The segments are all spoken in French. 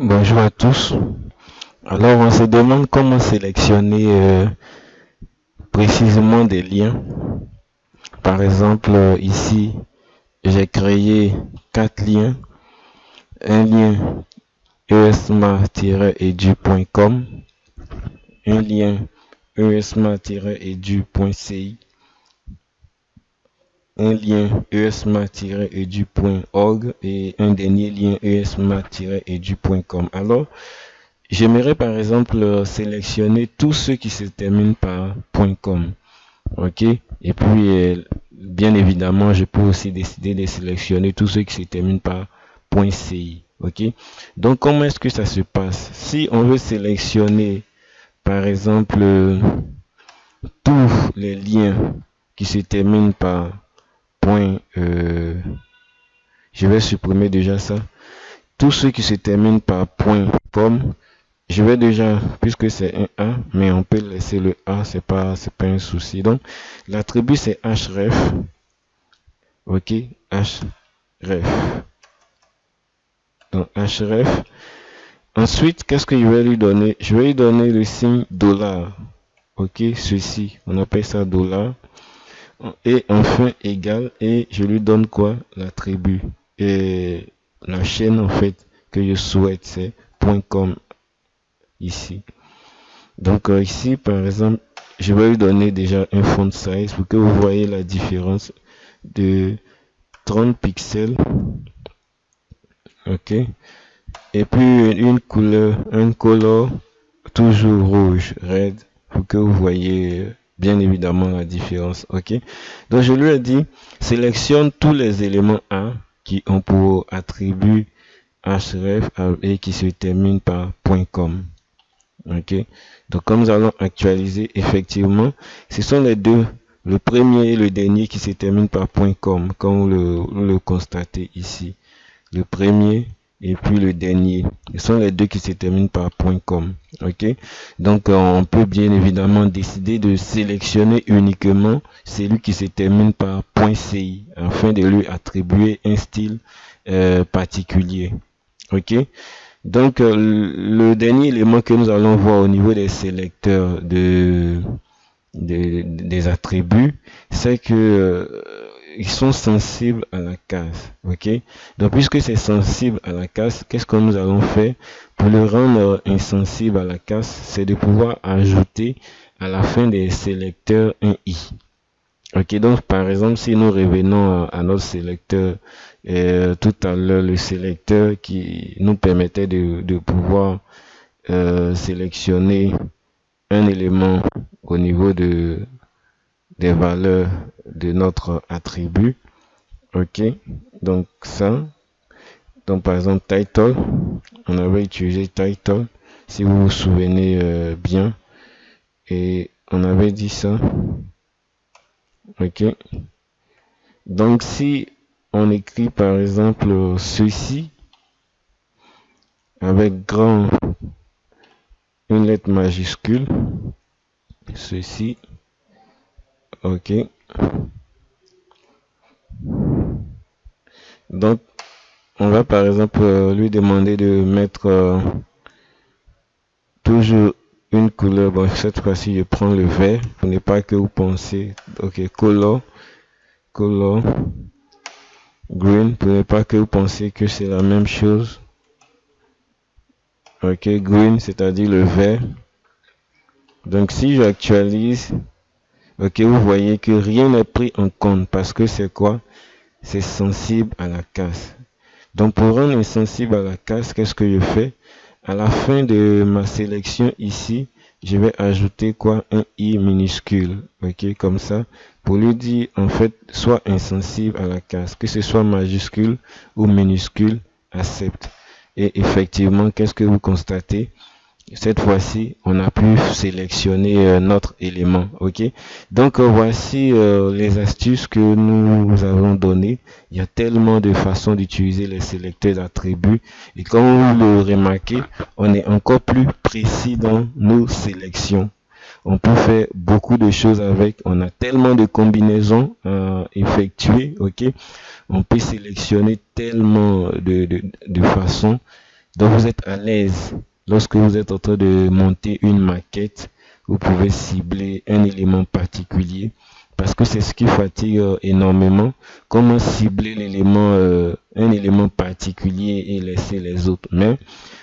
Bonjour à tous. Alors, on se demande comment sélectionner précisément des liens. Par exemple, ici, j'ai créé 4 liens. Un lien esma-edu.com, un lien esma-edu.ci, un lien esma-edu.org et un dernier lien esma-edu.com. Alors, j'aimerais par exemple sélectionner tous ceux qui se terminent par .com. Ok. Et puis, bien évidemment, je peux aussi décider de sélectionner tous ceux qui se terminent par .ci. Ok. Donc, comment est-ce que ça se passe? Si on veut sélectionner, par exemple, tous les liens qui se terminent par je vais supprimer déjà ça. Tous ceux qui se terminent par .com, je vais déjà, puisque c'est un A, mais on peut laisser le A, c'est pas un souci. Donc, l'attribut c'est href. Ok, href. Donc, href. Ensuite, qu'est-ce que je vais lui donner? Je vais lui donner le signe $. Ok, ceci, on appelle ça $. Et enfin, égal, et je lui donne quoi? L'attribut. Et la chaîne, en fait, que je souhaite, c'est .com ici. Donc ici, par exemple, je vais lui donner déjà un font size pour que vous voyez la différence de 30 pixels. Ok. Et puis une couleur, un color toujours rouge, red, pour que vous voyez bien évidemment la différence. Ok. Donc je lui ai dit, sélectionne tous les éléments A qui ont pour attribut href et qui se terminent par .com. Ok, donc comme nous allons actualiser, effectivement, ce sont les deux, le premier et le dernier qui se terminent par .com, comme vous le constatez ici. Le premier et puis le dernier, ce sont les deux qui se terminent par .com. Ok, donc on peut bien évidemment décider de sélectionner uniquement celui qui se termine par .ci afin de lui attribuer un style particulier. Ok. Donc, le dernier élément que nous allons voir au niveau des sélecteurs des attributs, c'est que ils sont sensibles à la case. Ok. Donc, puisque c'est sensible à la case, qu'est-ce que nous allons faire pour le rendre insensible à la case? C'est de pouvoir ajouter à la fin des sélecteurs un i. Ok, donc par exemple, si nous revenons à notre sélecteur, tout à l'heure, le sélecteur qui nous permettait de pouvoir sélectionner un élément au niveau des valeurs de notre attribut. Ok, donc ça, donc par exemple title, on avait utilisé title, si vous vous souvenez bien, et on avait dit ça. Ok. Donc si on écrit par exemple ceci avec grand, une lettre majuscule, ceci, ok. Donc on va par exemple lui demander de mettre toujours une couleur. Bon, cette fois-ci je prends le vert pour ne pas que vous pensez. Ok, color green pour ne pas que vous pensez que c'est la même chose. Ok, green, c'est-à-dire le vert. Donc si j'actualise, ok, vous voyez que rien n'est pris en compte parce que c'est quoi? C'est sensible à la casse. Donc pour rendre insensible à la casse, qu'est-ce que je fais? À la fin de ma sélection ici, je vais ajouter quoi? Un i minuscule. Ok, comme ça, pour lui dire en fait, soit insensible à la casse, que ce soit majuscule ou minuscule, accepte. Et effectivement, qu'est-ce que vous constatez? Cette fois-ci, on a pu sélectionner notre élément. Ok. Donc voici les astuces que nous avons données. Il y a tellement de façons d'utiliser les sélecteurs d'attributs. Et comme vous le remarquez, on est encore plus précis dans nos sélections. On peut faire beaucoup de choses avec. On a tellement de combinaisons à effectuer. Ok. On peut sélectionner tellement de façons Donc vous êtes à l'aise. Lorsque vous êtes en train de monter une maquette, vous pouvez cibler un élément particulier parce que c'est ce qui fatigue énormément. Comment cibler un élément particulier et laisser les autres. Mais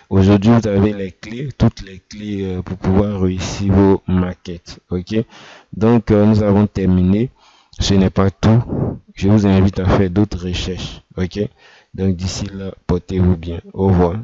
aujourd'hui, vous avez les clés, toutes les clés pour pouvoir réussir vos maquettes. Ok. Donc nous avons terminé. Ce n'est pas tout. Je vous invite à faire d'autres recherches. Ok. Donc d'ici là, portez-vous bien. Au revoir.